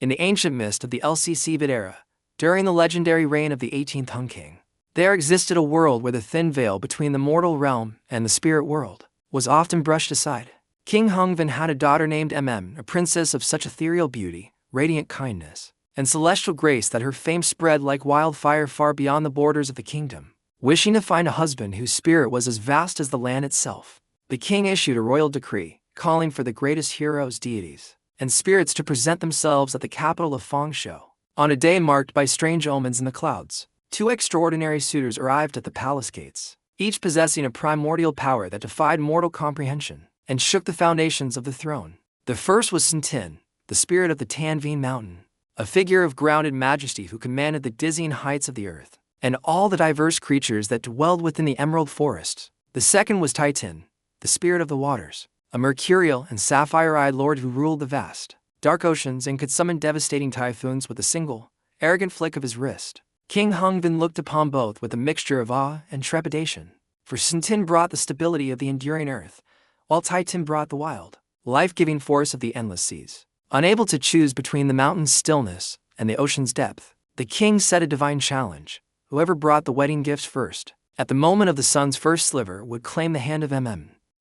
In the ancient mist of the LCC era, during the legendary reign of the 18th Hun King, there existed a world where the thin veil between the mortal realm and the spirit world was often brushed aside. King Hungvan had a daughter named a princess of such ethereal beauty, radiant kindness, and celestial grace that her fame spread like wildfire far beyond the borders of the kingdom. Wishing to find a husband whose spirit was as vast as the land itself, the king issued a royal decree calling for the greatest heroes, deities, and spirits to present themselves at the capital of Fengshui. On a day marked by strange omens in the clouds, 2 extraordinary suitors arrived at the palace gates, each possessing a primordial power that defied mortal comprehension and shook the foundations of the throne. The first was Tin, the spirit of the Tanveen Mountain, a figure of grounded majesty who commanded the dizzying heights of the earth and all the diverse creatures that dwelled within the emerald forest. The second was Titan, the spirit of the waters, a mercurial and sapphire-eyed lord who ruled the vast, dark oceans and could summon devastating typhoons with a single, arrogant flick of his wrist. King Hungvan looked upon both with a mixture of awe and trepidation, for Tin brought the stability of the enduring earth, while Titan brought the wild, life-giving force of the endless seas. Unable to choose between the mountain's stillness and the ocean's depth, the king set a divine challenge. Whoever brought the wedding gifts first, at the moment of the sun's first sliver, would claim the hand of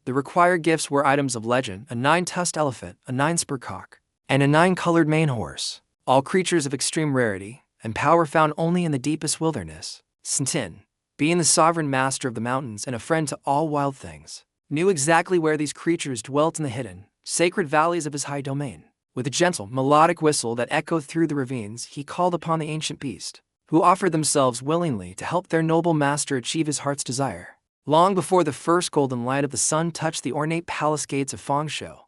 The required gifts were items of legend: a 9-tusked elephant, a 9-spur cock, and a 9-colored mane horse, all creatures of extreme rarity and power found only in the deepest wilderness. Tin, being the sovereign master of the mountains and a friend to all wild things, knew exactly where these creatures dwelt in the hidden, sacred valleys of his high domain. With a gentle, melodic whistle that echoed through the ravines, he called upon the ancient beast, who offered themselves willingly to help their noble master achieve his heart's desire. Long before the first golden light of the sun touched the ornate palace gates of Fengshui,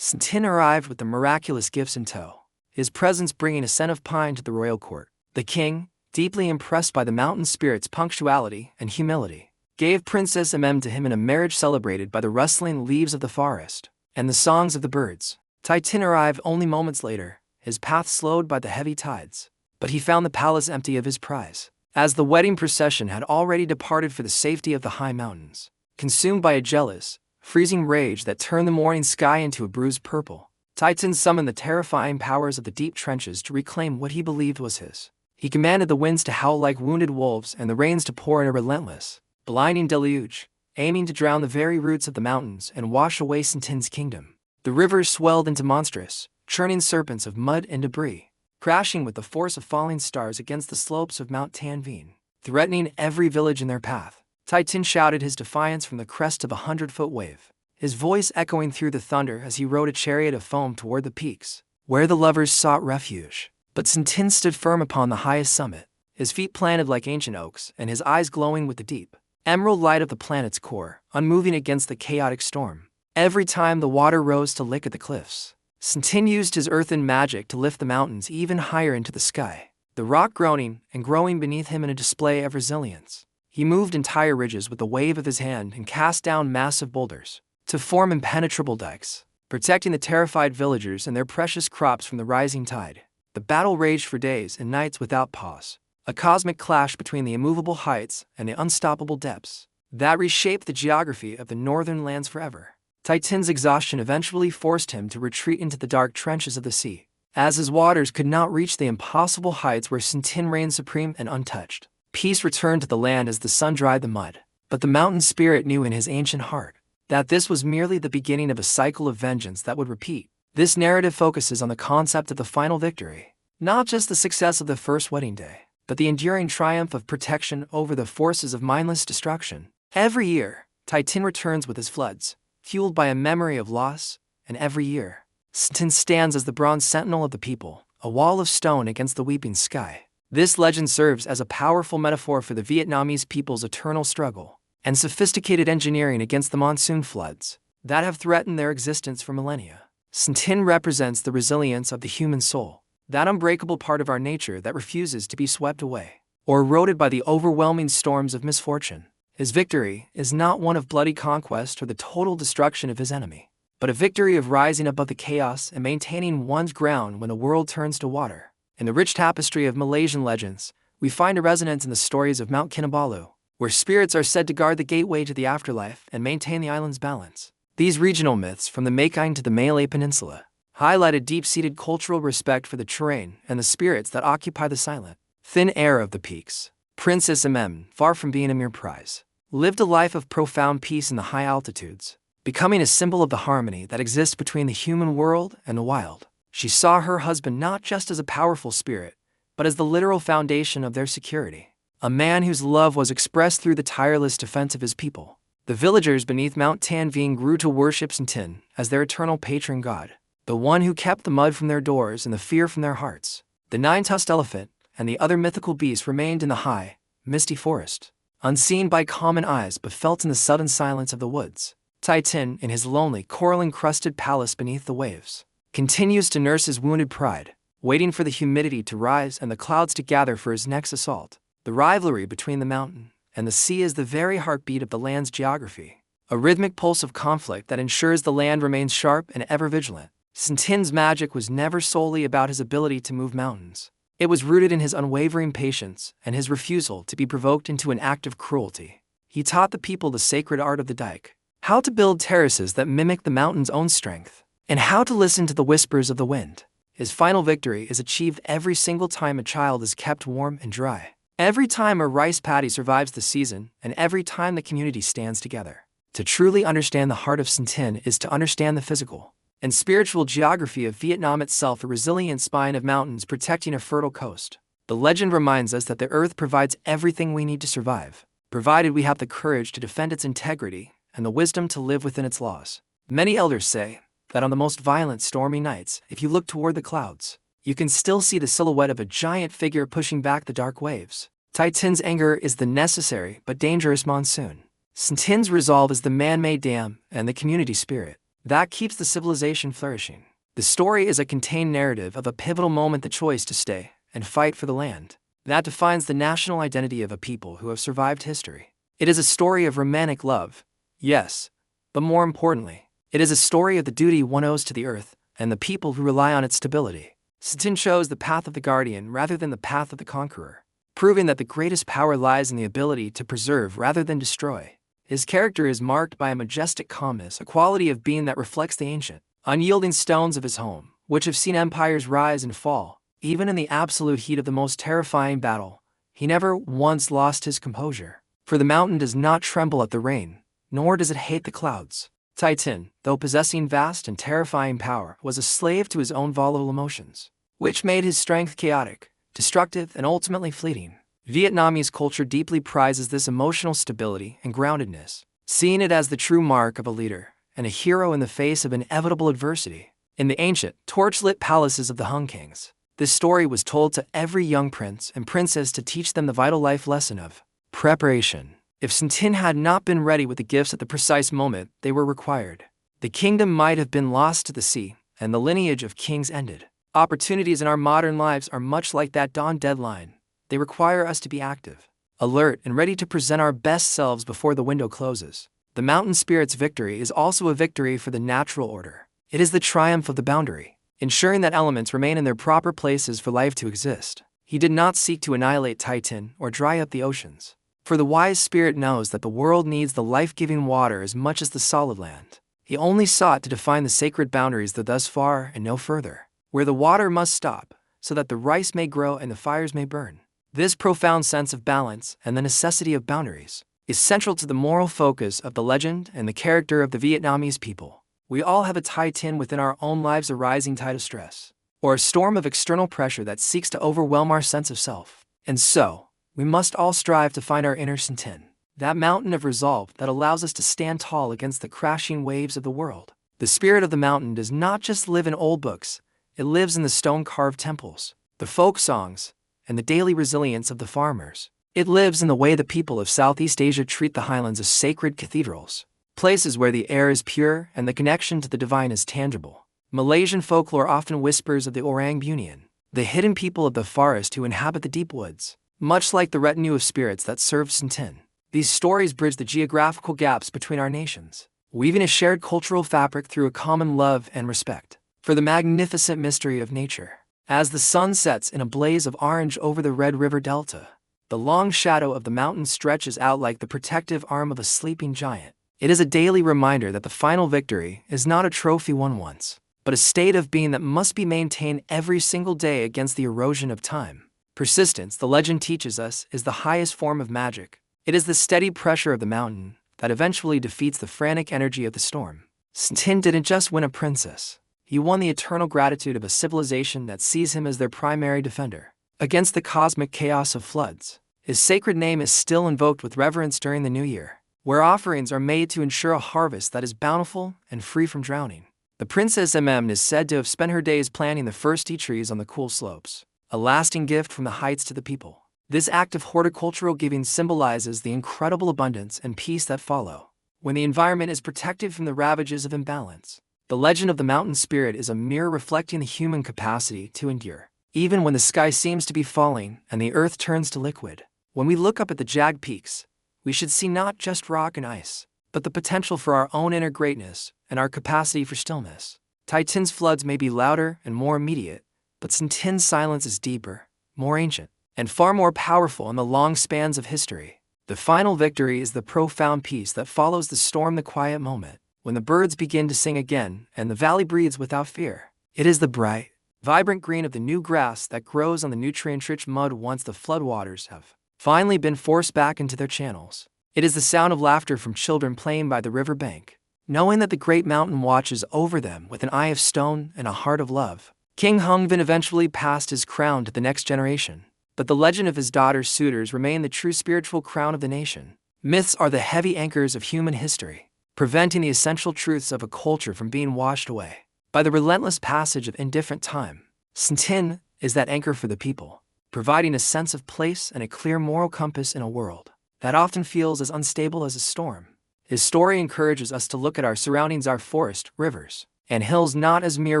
Tin arrived with the miraculous gifts in tow, his presence bringing a scent of pine to the royal court. The king, deeply impressed by the mountain spirit's punctuality and humility, gave Princess to him in a marriage celebrated by the rustling leaves of the forest and the songs of the birds. Titan arrived only moments later, his path slowed by the heavy tides, but he found the palace empty of his prize, as the wedding procession had already departed for the safety of the high mountains. Consumed by a jealous, freezing rage that turned the morning sky into a bruised purple, Titan summoned the terrifying powers of the deep trenches to reclaim what he believed was his. He commanded the winds to howl like wounded wolves and the rains to pour in a relentless, blinding deluge, aiming to drown the very roots of the mountains and wash away Tin's kingdom. The rivers swelled into monstrous, churning serpents of mud and debris, crashing with the force of falling stars against the slopes of Mount Tanveen, threatening every village in their path. Titan shouted his defiance from the crest of a 100-foot wave, his voice echoing through the thunder as he rode a chariot of foam toward the peaks, where the lovers sought refuge. But Tin stood firm upon the highest summit, his feet planted like ancient oaks and his eyes glowing with the deep, emerald light of the planet's core, unmoving against the chaotic storm. Every time the water rose to lick at the cliffs, Tin used his earthen magic to lift the mountains even higher into the sky, the rock groaning and growing beneath him in a display of resilience. He moved entire ridges with the wave of his hand and cast down massive boulders to form impenetrable dikes, protecting the terrified villagers and their precious crops from the rising tide. The battle raged for days and nights without pause, a cosmic clash between the immovable heights and the unstoppable depths that reshaped the geography of the northern lands forever. Titan's exhaustion eventually forced him to retreat into the dark trenches of the sea, as his waters could not reach the impossible heights where Tin reigned supreme and untouched. Peace returned to the land as the sun dried the mud, but the mountain spirit knew in his ancient heart that this was merely the beginning of a cycle of vengeance that would repeat. This narrative focuses on the concept of the final victory, not just the success of the first wedding day, but the enduring triumph of protection over the forces of mindless destruction. Every year, Titan returns with his floods, fueled by a memory of loss, and every year, Tin stands as the bronze sentinel of the people, a wall of stone against the weeping sky. This legend serves as a powerful metaphor for the Vietnamese people's eternal struggle and sophisticated engineering against the monsoon floods that have threatened their existence for millennia. Tin represents the resilience of the human soul, that unbreakable part of our nature that refuses to be swept away or eroded by the overwhelming storms of misfortune. His victory is not one of bloody conquest or the total destruction of his enemy, but a victory of rising above the chaos and maintaining one's ground when the world turns to water. In the rich tapestry of Malaysian legends, we find a resonance in the stories of Mount Kinabalu, where spirits are said to guard the gateway to the afterlife and maintain the island's balance. These regional myths, from the Makian to the Malay Peninsula, highlighted deep-seated cultural respect for the terrain and the spirits that occupy the silent, thin air of the peaks. Princess far from being a mere prize, lived a life of profound peace in the high altitudes, becoming a symbol of the harmony that exists between the human world and the wild. She saw her husband not just as a powerful spirit, but as the literal foundation of their security. A man whose love was expressed through the tireless defense of his people. The villagers beneath Mount Tanveen grew to worship Tinh as their eternal patron god, the one who kept the mud from their doors and the fear from their hearts. The nine-tusked elephant and the other mythical beasts remained in the high, misty forest, unseen by common eyes but felt in the sudden silence of the woods. Tinh, in his lonely, coral-encrusted palace beneath the waves, continues to nurse his wounded pride, waiting for the humidity to rise and the clouds to gather for his next assault. The rivalry between the mountain and the sea is the very heartbeat of the land's geography, a rhythmic pulse of conflict that ensures the land remains sharp and ever vigilant. Tinh magic was never solely about his ability to move mountains. It was rooted in his unwavering patience and his refusal to be provoked into an act of cruelty. He taught the people the sacred art of the dike, how to build terraces that mimic the mountain's own strength, and how to listen to the whispers of the wind. His final victory is achieved every single time a child is kept warm and dry, every time a rice paddy survives the season, and every time the community stands together. To truly understand the heart of Tinh is to understand the physical and spiritual geography of Vietnam itself, a resilient spine of mountains protecting a fertile coast. The legend reminds us that the earth provides everything we need to survive, provided we have the courage to defend its integrity and the wisdom to live within its laws. Many elders say that on the most violent, stormy nights, if you look toward the clouds, you can still see the silhouette of a giant figure pushing back the dark waves. Tinh anger is the necessary but dangerous monsoon. Tinh resolve is the man-made dam and the community spirit that keeps the civilization flourishing. The story is a contained narrative of a pivotal moment, the choice to stay and fight for the land that defines the national identity of a people who have survived history. It is a story of romantic love, yes, but more importantly, it is a story of the duty one owes to the earth and the people who rely on its stability. Tinh chose the path of the guardian rather than the path of the conqueror, proving that the greatest power lies in the ability to preserve rather than destroy. His character is marked by a majestic calmness, a quality of being that reflects the ancient, unyielding stones of his home, which have seen empires rise and fall. Even in the absolute heat of the most terrifying battle, he never once lost his composure. For the mountain does not tremble at the rain, nor does it hate the clouds. Tinh, though possessing vast and terrifying power, was a slave to his own volatile emotions, which made his strength chaotic, destructive, and ultimately fleeting. Vietnamese culture deeply prizes this emotional stability and groundedness, seeing it as the true mark of a leader and a hero in the face of inevitable adversity. In the ancient, torch-lit palaces of the Hung Kings, this story was told to every young prince and princess to teach them the vital life lesson of preparation. If Tinh had not been ready with the gifts at the precise moment they were required, the kingdom might have been lost to the sea, and the lineage of kings ended. Opportunities in our modern lives are much like that dawn deadline. They require us to be active, alert, and ready to present our best selves before the window closes. The mountain spirit's victory is also a victory for the natural order. It is the triumph of the boundary, ensuring that elements remain in their proper places for life to exist. He did not seek to annihilate Tinh or dry up the oceans, for the wise spirit knows that the world needs the life-giving water as much as the solid land. He only sought to define the sacred boundaries that thus far and no further, where the water must stop, so that the rice may grow and the fires may burn. This profound sense of balance and the necessity of boundaries is central to the moral focus of the legend and the character of the Vietnamese people. We all have a Tinh within our own lives, a rising tide of stress, or a storm of external pressure that seeks to overwhelm our sense of self. And so, we must all strive to find our inner Tinh, that mountain of resolve that allows us to stand tall against the crashing waves of the world. The spirit of the mountain does not just live in old books, it lives in the stone-carved temples, the folk songs, and the daily resilience of the farmers. It lives in the way the people of Southeast Asia treat the highlands as sacred cathedrals, places where the air is pure and the connection to the divine is tangible. Malaysian folklore often whispers of the Orang Bunian, the hidden people of the forest who inhabit the deep woods, much like the retinue of spirits that served Tinh. These stories bridge the geographical gaps between our nations, weaving a shared cultural fabric through a common love and respect for the magnificent mystery of nature. As the sun sets in a blaze of orange over the Red River Delta, the long shadow of the mountain stretches out like the protective arm of a sleeping giant. It is a daily reminder that the final victory is not a trophy won once, but a state of being that must be maintained every single day against the erosion of time. Persistence, the legend teaches us, is the highest form of magic. It is the steady pressure of the mountain that eventually defeats the frantic energy of the storm. Tin didn't just win a princess. He won the eternal gratitude of a civilization that sees him as their primary defender against the cosmic chaos of floods. His sacred name is still invoked with reverence during the new year, where offerings are made to ensure a harvest that is bountiful and free from drowning. The Princess is said to have spent her days planting the first tea trees on the cool slopes, a lasting gift from the heights to the people. This act of horticultural giving symbolizes the incredible abundance and peace that follow when the environment is protected from the ravages of imbalance. The legend of the mountain spirit is a mirror reflecting the human capacity to endure, even when the sky seems to be falling and the earth turns to liquid. When we look up at the jagged peaks, we should see not just rock and ice, but the potential for our own inner greatness and our capacity for stillness. Titan's floods may be louder and more immediate, but Tin's silence is deeper, more ancient, and far more powerful in the long spans of history. The final victory is the profound peace that follows the storm, the quiet moment, when the birds begin to sing again and the valley breathes without fear. It is the bright, vibrant green of the new grass that grows on the nutrient-rich mud once the floodwaters have finally been forced back into their channels. It is the sound of laughter from children playing by the river bank, knowing that the great mountain watches over them with an eye of stone and a heart of love. King Hungvin eventually passed his crown to the next generation, but the legend of his daughter's suitors remained the true spiritual crown of the nation. Myths are the heavy anchors of human history, preventing the essential truths of a culture from being washed away by the relentless passage of indifferent time. Tin is that anchor for the people, providing a sense of place and a clear moral compass in a world that often feels as unstable as a storm. His story encourages us to look at our surroundings, our forests, rivers, and hills, not as mere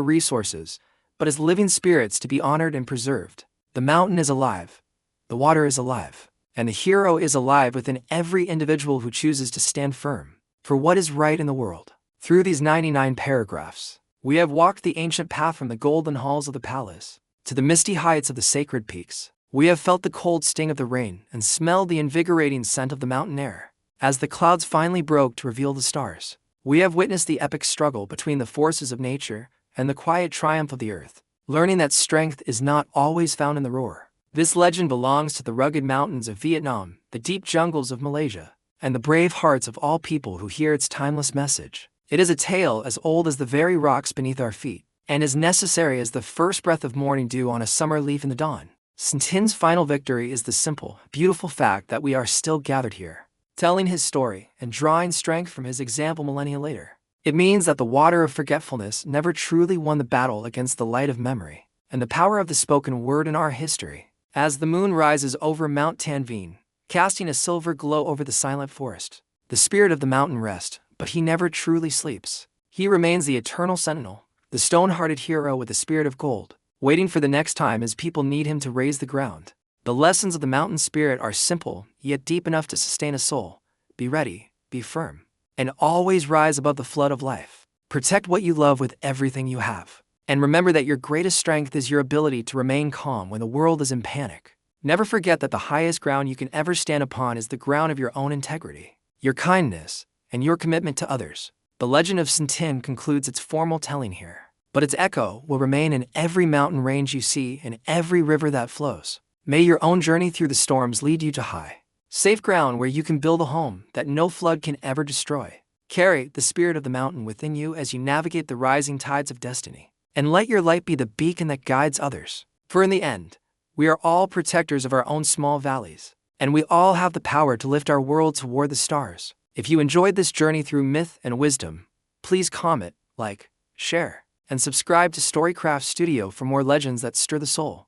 resources, but as living spirits to be honored and preserved. The mountain is alive, the water is alive, and the hero is alive within every individual who chooses to stand firm for what is right in the world. Through these 99 paragraphs, we have walked the ancient path from the golden halls of the palace to the misty heights of the sacred peaks. We have felt the cold sting of the rain and smelled the invigorating scent of the mountain air. As the clouds finally broke to reveal the stars, we have witnessed the epic struggle between the forces of nature and the quiet triumph of the earth, learning that strength is not always found in the roar. This legend belongs to the rugged mountains of Vietnam, the deep jungles of Malaysia, and the brave hearts of all people who hear its timeless message. It is a tale as old as the very rocks beneath our feet, and as necessary as the first breath of morning dew on a summer leaf in the dawn. Tin's final victory is the simple, beautiful fact that we are still gathered here, telling his story and drawing strength from his example millennia later. It means that the water of forgetfulness never truly won the battle against the light of memory and the power of the spoken word in our history. As the moon rises over Mount Tanveen, casting a silver glow over the silent forest, the spirit of the mountain rests, but he never truly sleeps. He remains the eternal sentinel, the stone-hearted hero with the spirit of gold, waiting for the next time his people need him to raise the ground. The lessons of the mountain spirit are simple, yet deep enough to sustain a soul. Be ready, be firm, and always rise above the flood of life. Protect what you love with everything you have. And remember that your greatest strength is your ability to remain calm when the world is in panic. Never forget that the highest ground you can ever stand upon is the ground of your own integrity, your kindness, and your commitment to others. The legend of Tin concludes its formal telling here, but its echo will remain in every mountain range you see and every river that flows. May your own journey through the storms lead you to high, safe ground where you can build a home that no flood can ever destroy. Carry the spirit of the mountain within you as you navigate the rising tides of destiny, and let your light be the beacon that guides others. For in the end, we are all protectors of our own small valleys, and we all have the power to lift our world toward the stars. If you enjoyed this journey through myth and wisdom, please comment, like, share, and subscribe to Storycraft Studio for more legends that stir the soul.